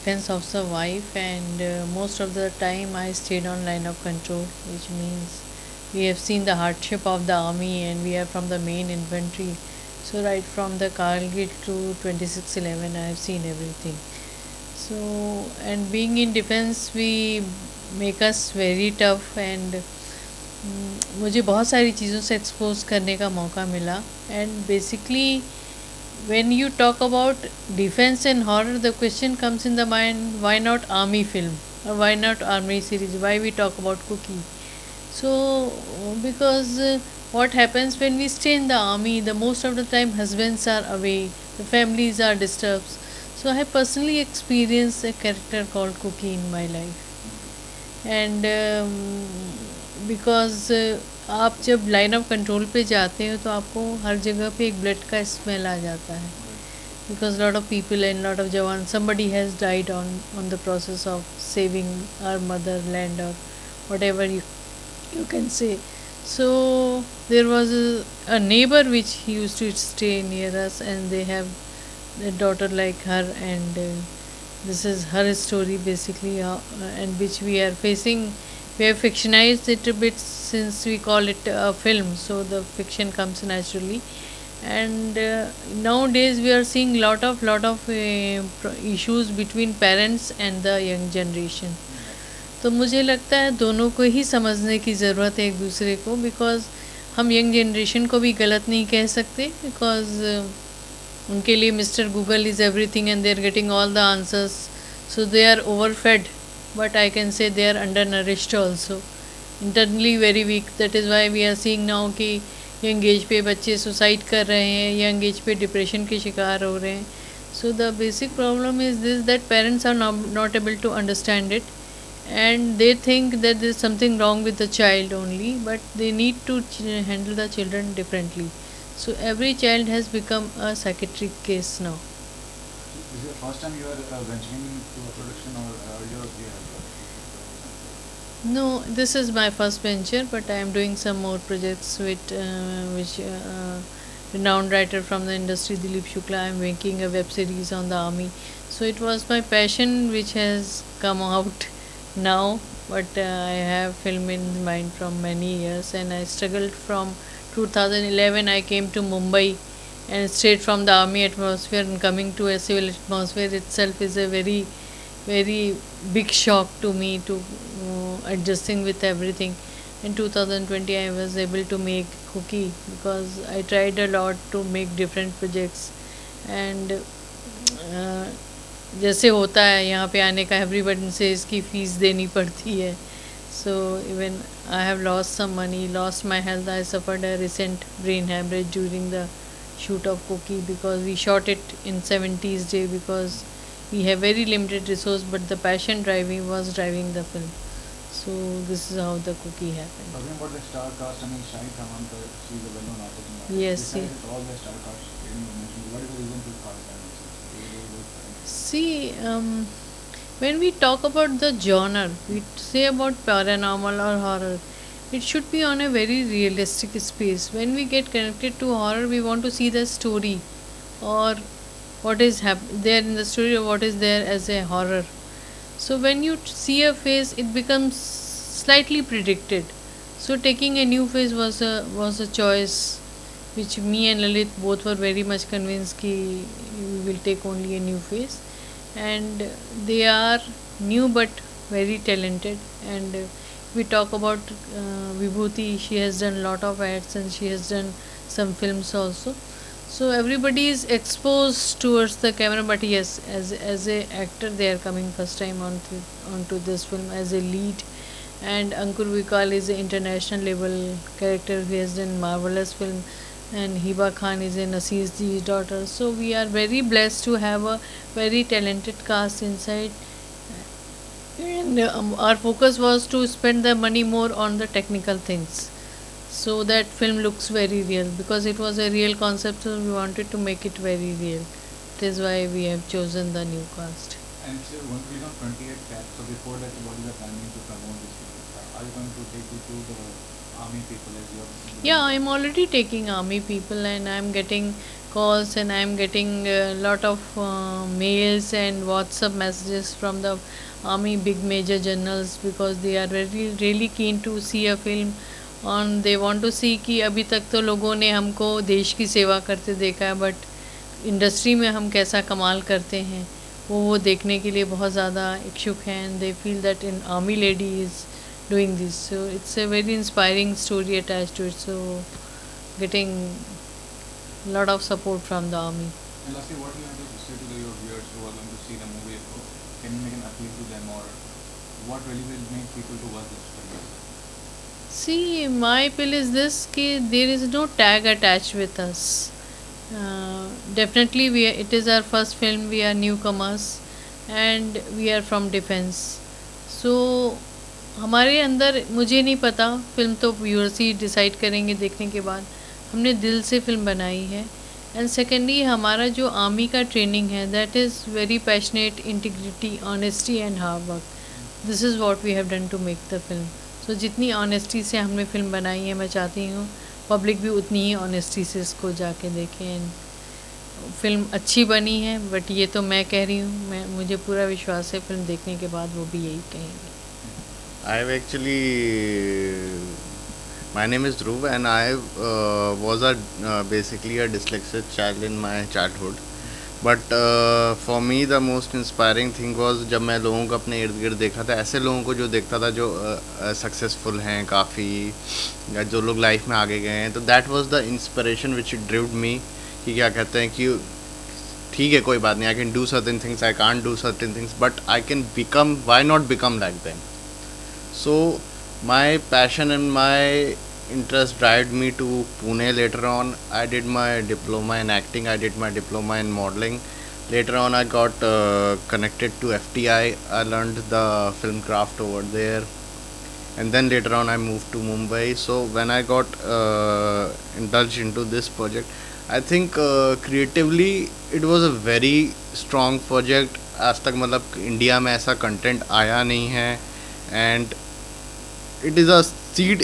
defense officer wife, and most of the time I stayed on line of control, which means we have seen the hardship of the army, and we are from the main infantry. So right from the Kargil to 2611, I have seen everything. So, and being in defense, we make us very tough, and मुझे बहुत सारी चीज़ों से expose करने का मौका मिला. And basically when you talk about defense and horror, the question comes in the mind, why not army film, or why not army series, why we talk about cookie. So because what happens when we stay in the army, the most of the time husbands are away, the families are disturbed. So I have personally experienced a character called Cookie in my life. And because आप जब line of control पे जाते हो तो आपको हर जगह पे एक ब्लड का स्मेल आ जाता है, because lot of people and lot of जवान, somebody has died on the process of saving our motherland or whatever you can say. So there was a neighbor which used to stay near us, and they have a daughter like her, and this is her story basically, and which we are facing. We have fictionized it a bit since we call it a film, so the fiction comes naturally. And nowadays we are seeing lot of issues between parents and the young generation. तो मुझे लगता है दोनों को ही समझने की ज़रूरत है एक दूसरे को, बिकॉज हम यंग जनरेशन को भी गलत नहीं कह सकते, बिकॉज उनके लिए Mister Google is everything and they are getting all the answers, so they are overfed, but I can say they are undernourished also, internally very weak. That is why we are seeing now कि young age पे बच्चे suicide कर रहे हैं, young age पे depression के शिकार हो रहे हैं. So the basic problem is this, that parents are not able to understand it, and they think that there is something wrong with the child only, but they need to handle the children differently. So every child has become a psychiatric case now. This is the first time you are venturing into a production, or earlier you have? No, this is my first venture, but I am doing some more projects with which renowned writer from the industry, Dilip Shukla. I am making a web series on the army. So it was my passion which has come out now, but I have film in mind from many years, and I struggled from 2011. I came to Mumbai and straight from the army atmosphere, and coming to a civil atmosphere itself is a very big shock to me, to adjusting with everything. In 2020 I was able to make Cookie, because I tried a lot to make different projects, and जैसे होता है यहाँ पे आने का, everybody से इसकी fees देनी पड़ती है. So even I have lost some money, lost my health. I suffered a recent brain haemorrhage during the shoot of Cookie, because we shot it in 70s day, because we have very limited resource, but the passion driving was driving the film. So this is how the Cookie happened. Talking about the star cast, I mean Shahid Khan, she is a well-known artist. Yes, besides yes. all the star cast you mentioned, what is the reason to cast that? See, when we talk about the genre, we say about paranormal or horror, it should be on a very realistic space. When we get connected to horror, we want to see the story, or what is there in the story, or what is there as a horror. So when you see a face, it becomes slightly predicted. So taking a new face was a choice which me and Lalit both were very much convinced कि we will take only a new face, and they are new but very talented. And we talk about Vibhuti, she has done lot of ads and she has done some films also. So everybody is exposed towards the camera, but yes, as a actor they are coming first time onto this film as a lead. And Ankur Vikal is an international level character who has done marvelous film, and Hiba Khan is a Nasir's daughter. So we are very blessed to have a very talented cast inside, and our focus was to spend the money more on the technical things, so that film looks very real, because it was a real concept, so we wanted to make it very real. That is why we have chosen the new cast. And it's going to be on 28 tab. So before that, what is the planning to promote this film? Are you going to take it to the army people as your? Yeah, I'm already taking army people, and I'm getting calls, and I'm getting a lot of mails and WhatsApp messages from the army big major generals, because they are really keen to see a film on. They want to see कि अभी तक तो लोगों ने हमको देश की सेवा करते देखा है, बट इंडस्ट्री में हम कैसा कमाल करते हैं वो देखने के लिए बहुत ज़्यादा इच्छुक हैं. And they feel that in army lady is doing this, so it's a very inspiring story attached to it, so getting a lot of support from the army. And lastly, what do you have to say to your viewers who are going to see the movie? Can you make an appeal to them, or what really will make people to watch this film? See, my appeal is this, ki there is no tag attached with us. Definitely it is our first film, we are newcomers and we are from defense, so हमारे अंदर, मुझे नहीं पता, film तो viewers ही decide करेंगे देखने के बाद. हमने दिल से फिल्म बनाई है. एंड सेकेंडली हमारा जो आर्मी का ट्रेनिंग है, that is very passionate, integrity, honesty and hard work. This is what we have done to make the film. So जितनी ऑनेस्टी से हमने फिल्म बनाई है, मैं चाहती हूँ पब्लिक भी उतनी ही ऑनेस्टी से इसको जाके देखें. एंड फिल्म अच्छी बनी है, बट ये तो मैं कह रही हूँ, मुझे पूरा विश्वास है फिल्म देखने के बाद वो भी यही कहेंगे. I've actually, my name is Dhruv, and I was basically a dyslexic child in my childhood. But for me the most inspiring thing was जब मैं लोगों को अपने इर्द गिर्द देखा था, ऐसे लोगों को जो देखता था जो सक्सेसफुल हैं काफ़ी, या जो लोग लाइफ में आगे गए हैं, तो दैट वाज द इंस्पिरेशन विच ड्रिव्ड मी. कि क्या कहते हैं कि ठीक है कोई बात नहीं, I can do certain things, I can't do certain things, but I can become, why not become like them. So my passion and my interest drive me to Pune later on. I did my diploma in acting, I did my diploma in modeling. Later on I got connected to FTI. I learned the film craft over there, and then later on I moved to Mumbai. So when I got indulged into this project, I think creatively it was a very strong project. आज तक मतलब India में ऐसा content आया नहीं है, and it is a seed,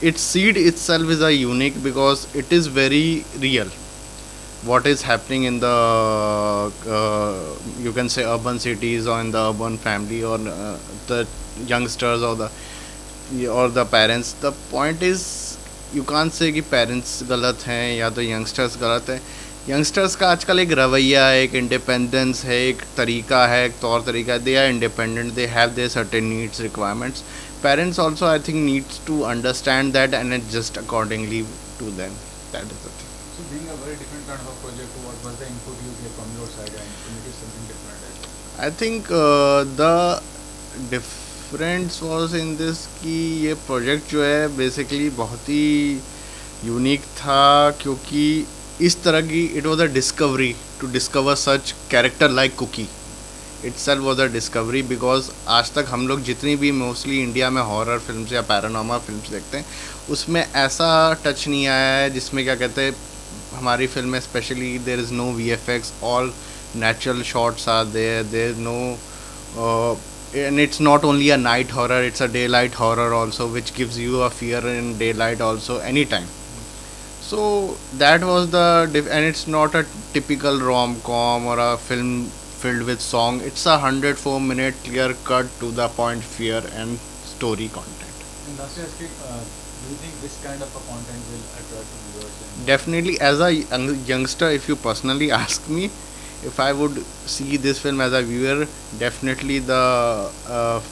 its seed itself is a unique because it is very real what is happening in the you can say urban cities or in the urban family, or the youngsters or the parents. The point is you can't say कि parents गलत हैं या तो youngsters गलत हैं. Youngsters का आजकल एक रवैया है, एक इंडिपेंडेंस है, एक तरीका है, एक तौर तरीका है. They are independent, they have their certain needs, requirements. Parents also I think needs to understand that and adjust accordingly to them. That is the thing. So being a very different kind of a project, what was the input you gave from your side and to make it something different? I think the difference was in this कि ये project जो है basically बहुत ही unique था, क्योंकि इस तरह की it was a discovery to discover such character like Cookie. itself was a discovery, because आज तक हम लोग जितनी भी मोस्टली इंडिया में हॉरर फिल्म्स या पैरानॉर्मल फिल्म्स देखते हैं, उसमें ऐसा टच नहीं आया है जिसमें क्या कहते हैं हमारी फिल्म में specially there is no VFX, all natural shots are there, there's no and it's not only a night horror, it's a daylight horror also, which gives you a fear in daylight also anytime. So that was the and it's not a typical rom-com or a film filled with song. It's a 104-minute clear cut to the point fear and story content. And lastly, do you think this kind of a content will attract viewers? Definitely, as a youngster, if you personally ask me, if I would see this film as a viewer, definitely the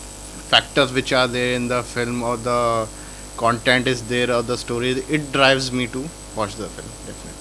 factors which are there in the film, or the content is there, or the story, it drives me to watch the film, definitely.